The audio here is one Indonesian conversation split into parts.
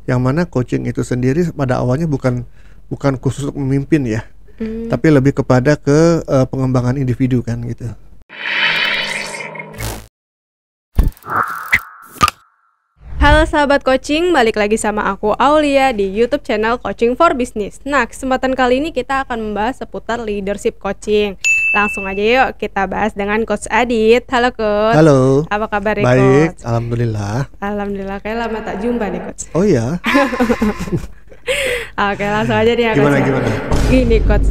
Yang mana coaching itu sendiri pada awalnya bukan bukan khusus untuk memimpin ya, tapi lebih kepada ke pengembangan individu kan gitu. Halo sahabat coaching, balik lagi sama aku Aulia di YouTube channel Coaching for Business. Nah, kesempatan kali ini kita akan membahas seputar leadership coaching. Langsung aja yuk kita bahas dengan Coach Adit. Halo Coach. Halo. Apa kabar ya Baik, Coach? alhamdulillah. Alhamdulillah, kayak lama tak jumpa nih Coach. Oh iya. Oke, langsung aja nih ya Gimana Coach. gimana? Gini Coach,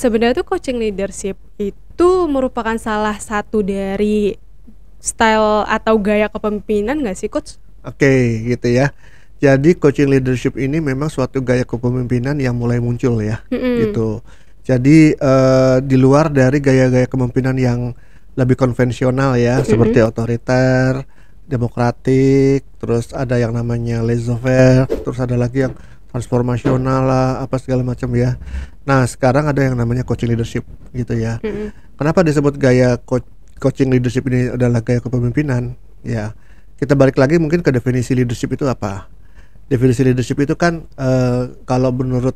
sebenarnya tuh coaching leadership itu merupakan salah satu dari style atau gaya kepemimpinan nggak sih Coach? Oke, gitu ya. Jadi coaching leadership ini memang suatu gaya kepemimpinan yang mulai muncul ya, gitu. Jadi di luar dari gaya-gaya kepemimpinan yang lebih konvensional ya, seperti otoriter, demokratik, terus ada yang namanya laissez-faire, terus ada lagi yang transformasional lah, apa segala macam ya. Nah, sekarang ada yang namanya coaching leadership, gitu ya. Kenapa disebut gaya coaching leadership ini adalah gaya kepemimpinan? Ya, kita balik lagi mungkin ke definisi leadership itu apa. Definisi leadership itu kan kalau menurut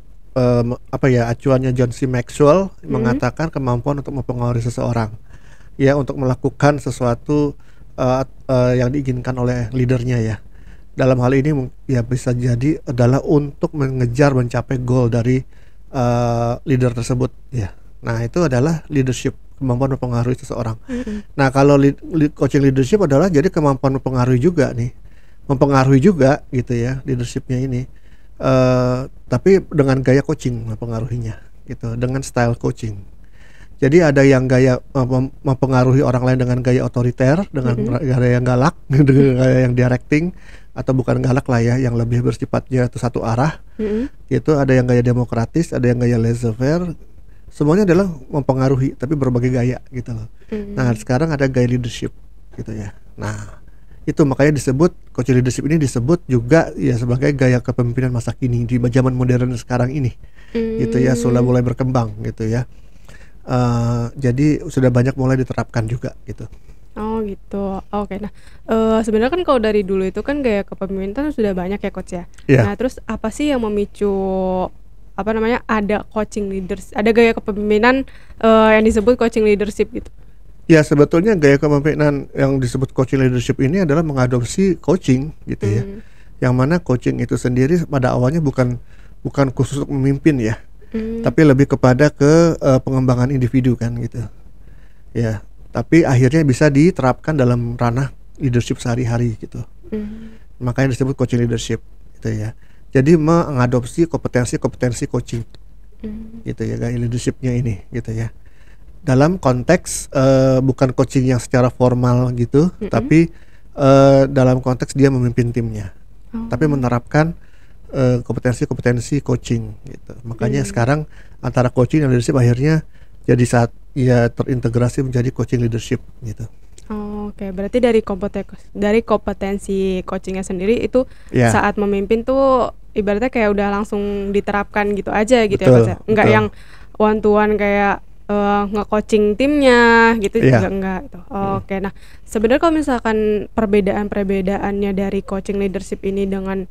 acuannya John C. Maxwell mengatakan kemampuan untuk mempengaruhi seseorang ya, untuk melakukan sesuatu yang diinginkan oleh leadernya ya. Dalam hal ini ya bisa jadi adalah untuk mencapai goal dari leader tersebut ya. Nah, itu adalah leadership, kemampuan mempengaruhi seseorang. Nah, kalau coaching leadership adalah jadi kemampuan mempengaruhi juga nih, mempengaruhi juga gitu ya leadershipnya ini, tapi dengan gaya coaching mempengaruhinya gitu, dengan style coaching. Jadi ada yang gaya mempengaruhi orang lain dengan gaya otoriter, dengan gaya yang galak, dengan gaya yang directing, atau bukan galak lah ya, yang lebih bersifatnya itu satu arah. Itu ada yang gaya demokratis, ada yang gaya laissez-faire. Semuanya adalah mempengaruhi tapi berbagai gaya gitu loh. Nah, sekarang ada gaya leadership gitu ya. Nah, itu makanya disebut coaching leadership ini disebut juga ya sebagai gaya kepemimpinan masa kini di zaman modern sekarang ini. Gitu ya, sudah mulai berkembang gitu ya. Jadi sudah banyak mulai diterapkan juga gitu. Oh gitu, oke. Nah, sebenarnya kan kalau dari dulu itu kan gaya kepemimpinan sudah banyak ya Coach ya. Iya. Nah, terus apa sih yang memicu ada coaching leaders, ada gaya kepemimpinan yang disebut coaching leadership gitu? Ya, sebetulnya gaya kepemimpinan yang disebut coaching leadership ini adalah mengadopsi coaching gitu ya. Yang mana coaching itu sendiri pada awalnya bukan khusus untuk memimpin ya, tapi lebih kepada ke pengembangan individu kan gitu. Ya, tapi akhirnya bisa diterapkan dalam ranah leadership sehari-hari gitu. Makanya disebut coaching leadership gitu ya. Jadi mengadopsi kompetensi coaching gitu ya, gaya leadershipnya ini gitu ya. Dalam konteks bukan coaching yang secara formal gitu, tapi dalam konteks dia memimpin timnya, tapi menerapkan kompetensi coaching gitu. Makanya sekarang antara coaching dan leadership akhirnya jadi saat ya terintegrasi menjadi coaching leadership gitu. Oke, berarti dari kompetensi coachingnya sendiri itu saat memimpin tuh ibaratnya kayak udah langsung diterapkan gitu aja gitu. Betul, ya Coach. Enggak yang one to one kayak nge-coaching timnya gitu juga enggak gitu. Oke, nah sebenarnya kalau misalkan perbedaannya dari coaching leadership ini dengan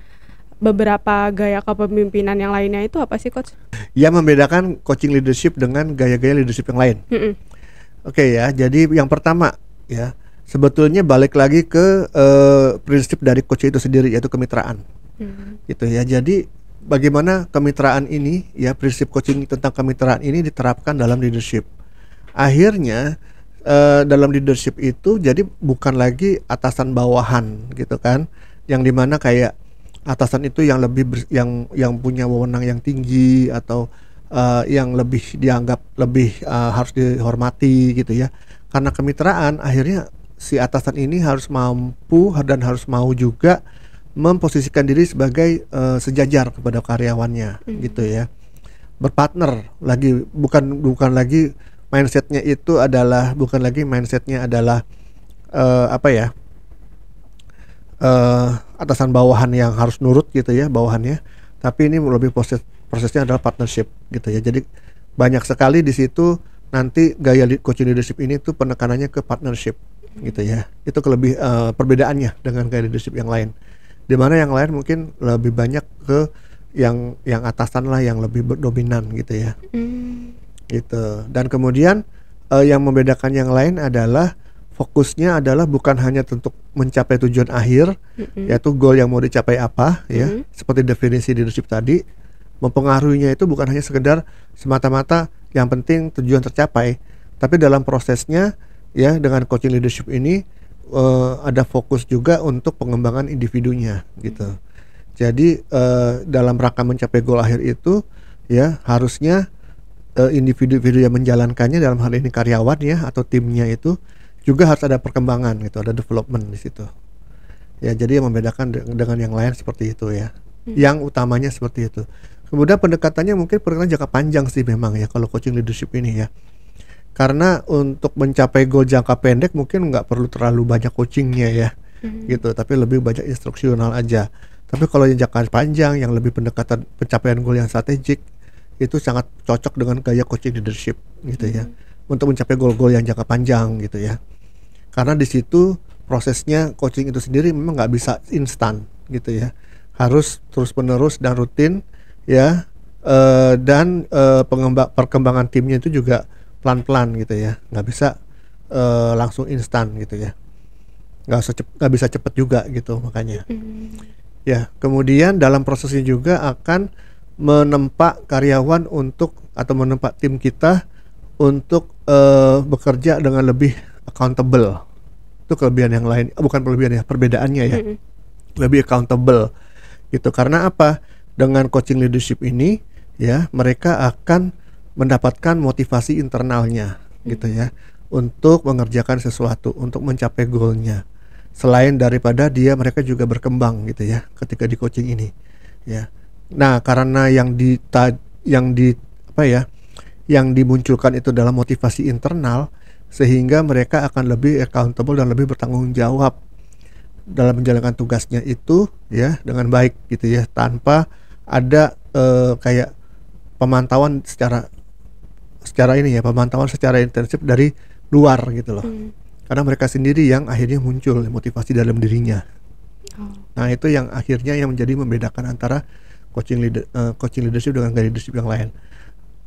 beberapa gaya kepemimpinan yang lainnya itu apa sih Coach? Ya, membedakan coaching leadership dengan gaya-gaya leadership yang lain. Oke ya, jadi yang pertama ya, sebetulnya balik lagi ke prinsip dari coaching itu sendiri, yaitu kemitraan. Gitu ya. Jadi bagaimana kemitraan ini ya, prinsip coaching tentang kemitraan ini diterapkan dalam leadership. Akhirnya dalam leadership itu jadi bukan lagi atasan bawahan gitu kan, yang dimana kayak atasan itu yang lebih yang punya wewenang yang tinggi atau yang lebih dianggap lebih harus dihormati gitu ya. Karena kemitraan akhirnya si atasan ini harus mampu dan harus mau juga memposisikan diri sebagai sejajar kepada karyawannya gitu ya. Berpartner lagi, bukan lagi mindsetnya adalah atasan bawahan yang harus nurut gitu ya bawahannya, tapi ini lebih prosesnya adalah partnership gitu ya. Jadi banyak sekali di situ nanti gaya coaching leadership ini tuh penekanannya ke partnership gitu ya. Itu perbedaannya dengan gaya leadership yang lain dimana yang lain mungkin lebih banyak ke yang atasan lah, yang lebih dominan gitu ya. Gitu. Dan kemudian yang membedakan yang lain adalah fokusnya adalah bukan hanya untuk mencapai tujuan akhir, yaitu goal yang mau dicapai apa ya, seperti definisi leadership tadi. Mempengaruhinya itu bukan hanya sekedar semata-mata yang penting tujuan tercapai, tapi dalam prosesnya ya, dengan coaching leadership ini ada fokus juga untuk pengembangan individunya gitu. Jadi dalam rangka mencapai goal akhir itu ya, harusnya individu-individu yang menjalankannya, dalam hal ini karyawan ya atau timnya, itu juga harus ada perkembangan gitu, ada development di situ. Ya, jadi yang membedakan dengan yang lain seperti itu ya. Yang utamanya seperti itu. Kemudian pendekatannya mungkin pendekatan jangka panjang sih memang ya kalau coaching leadership ini ya. Karena untuk mencapai goal jangka pendek mungkin nggak perlu terlalu banyak coachingnya ya, gitu. Tapi lebih banyak instruksional aja. Tapi kalau yang jangka panjang, yang lebih pendekatan pencapaian goal yang strategik, itu sangat cocok dengan gaya coaching leadership gitu ya, untuk mencapai goal-goal yang jangka panjang gitu ya. Karena di situ prosesnya coaching itu sendiri memang nggak bisa instan gitu ya, harus terus-menerus dan rutin ya, dan perkembangan timnya itu juga pelan-pelan gitu ya, nggak bisa langsung instan gitu ya, nggak bisa cepet juga gitu makanya. Ya, kemudian dalam prosesnya juga akan menempa karyawan untuk, atau menempa tim kita untuk bekerja dengan lebih accountable. Itu kelebihan yang lain, bukan kelebihan ya, perbedaannya ya. Lebih accountable gitu. Karena apa? Dengan coaching leadership ini ya, mereka akan mendapatkan motivasi internalnya gitu ya, untuk mengerjakan sesuatu, untuk mencapai goalnya. Selain daripada mereka juga berkembang gitu ya ketika di coaching ini ya. Nah, karena yang dimunculkan itu dalam motivasi internal, sehingga mereka akan lebih accountable dan lebih bertanggung jawab dalam menjalankan tugasnya itu ya dengan baik gitu ya, tanpa ada kayak pemantauan secara intensif dari luar gitu loh. Karena mereka sendiri yang akhirnya muncul motivasi dalam dirinya. Nah, itu yang akhirnya yang menjadi membedakan antara coaching leadership dengan gaya leadership yang lain.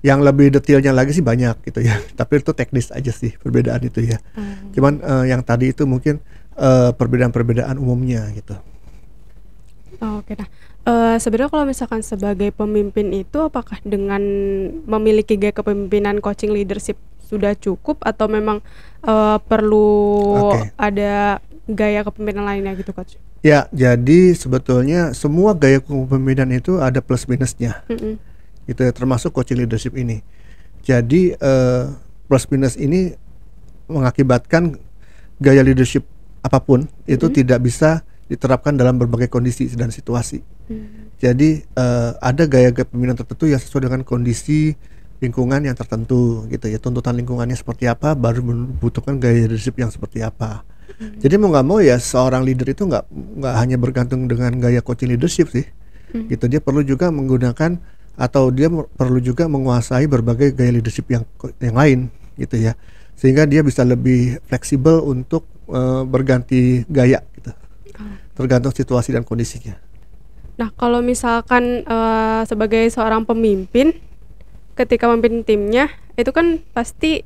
Yang lebih detailnya lagi sih banyak gitu ya, tapi itu teknis aja sih perbedaan itu ya. Cuman yang tadi itu mungkin perbedaan-perbedaan umumnya gitu. Oke, nah sebenarnya kalau misalkan sebagai pemimpin itu, apakah dengan memiliki gaya kepemimpinan coaching leadership sudah cukup, atau memang perlu ada gaya kepemimpinan lainnya gitu, Coach? Ya, jadi sebetulnya semua gaya kepemimpinan itu ada plus minusnya, gitu ya, termasuk coaching leadership ini. Jadi plus minus ini mengakibatkan gaya leadership apapun itu tidak bisa diterapkan dalam berbagai kondisi dan situasi. Jadi ada gaya kepemimpinan tertentu yang sesuai dengan kondisi lingkungan yang tertentu gitu ya, tuntutan lingkungannya seperti apa, baru membutuhkan gaya leadership yang seperti apa. Jadi mau nggak mau ya, seorang leader itu nggak hanya bergantung dengan gaya coaching leadership sih, gitu. Dia perlu juga menggunakan, atau dia perlu juga menguasai berbagai gaya leadership yang lain gitu ya, sehingga dia bisa lebih fleksibel untuk berganti gaya gitu, tergantung situasi dan kondisinya. Nah, kalau misalkan sebagai seorang pemimpin, ketika memimpin timnya, itu kan pasti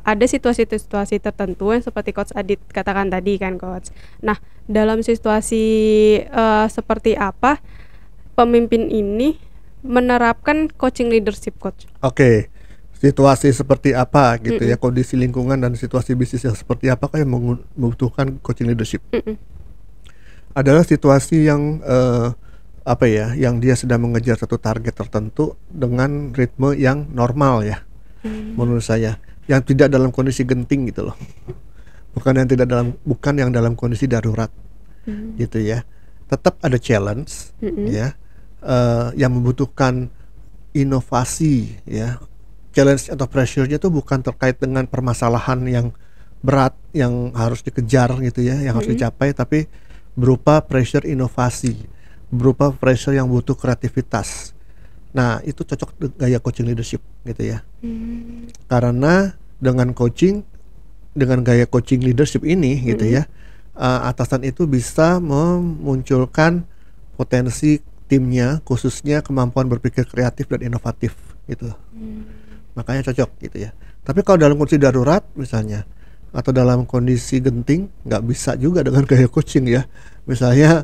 ada situasi-situasi tertentu yang seperti Coach Adit katakan tadi kan, Coach. Nah, dalam situasi seperti apa pemimpin ini menerapkan coaching leadership, Coach? Oke, situasi seperti apa gitu ya, kondisi lingkungan dan situasi bisnis yang seperti apa yang membutuhkan coaching leadership. Adalah situasi yang yang dia sedang mengejar satu target tertentu dengan ritme yang normal ya, menurut saya, yang tidak dalam kondisi genting gitu loh, bukan yang dalam kondisi darurat, gitu ya. Tetap ada challenge ya, yang membutuhkan inovasi ya. Challenge atau pressure-nya tuh bukan terkait dengan permasalahan yang berat yang harus dikejar gitu ya, yang harus dicapai, tapi berupa pressure inovasi, berupa pressure yang butuh kreativitas. Nah, itu cocok gaya coaching leadership gitu ya. Karena dengan gaya coaching leadership ini gitu ya, atasan itu bisa memunculkan potensi timnya, khususnya kemampuan berpikir kreatif dan inovatif gitu. Makanya cocok gitu ya. Tapi kalau dalam kondisi darurat misalnya, atau dalam kondisi genting, nggak bisa juga dengan gaya coaching ya. Misalnya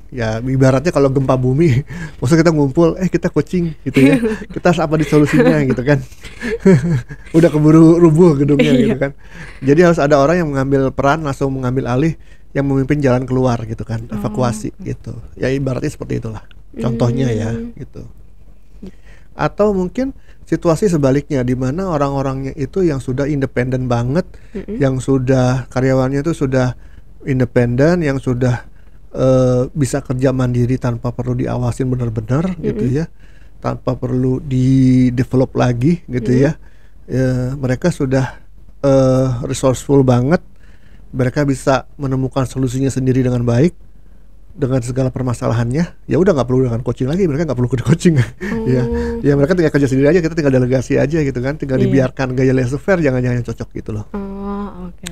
ya ibaratnya kalau gempa bumi, maksudnya kita ngumpul, kita coaching gitu ya, kita apa di solusinya gitu kan. Udah keburu rubuh gedungnya gitu kan. Jadi harus ada orang yang mengambil peran, langsung mengambil alih, yang memimpin jalan keluar gitu kan, evakuasi gitu. Ya ibaratnya seperti itulah contohnya ya gitu. Atau mungkin situasi sebaliknya, di mana orang-orangnya itu yang sudah independen banget, yang sudah karyawannya itu sudah independen, yang sudah bisa kerja mandiri tanpa perlu diawasin benar-benar gitu ya, tanpa perlu di develop lagi gitu ya. Mereka sudah resourceful banget, mereka bisa menemukan solusinya sendiri dengan baik dengan segala permasalahannya. Ya udah nggak perlu dengan coaching lagi, mereka nggak perlu ke coaching. ya mereka tinggal kerja sendiri aja, kita tinggal delegasi aja gitu kan, tinggal dibiarkan gaya laissez-faire, jangan-jangan yang cocok gitu loh.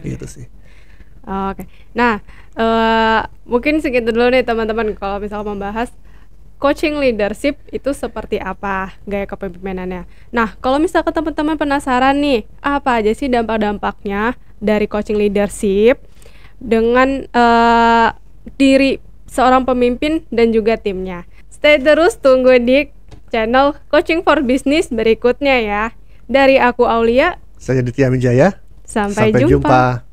Gitu sih. Oke. Nah, mungkin segitu dulu nih teman-teman kalau misalnya membahas coaching leadership itu seperti apa gaya kepemimpinannya. Nah, kalau misalnya teman-teman penasaran nih, apa aja sih dampak-dampaknya dari coaching leadership dengan diri seorang pemimpin dan juga timnya. Stay terus tunggu di channel Coaching for Business berikutnya ya. Dari aku Aulia, saya Ditya Wijaya. Sampai jumpa.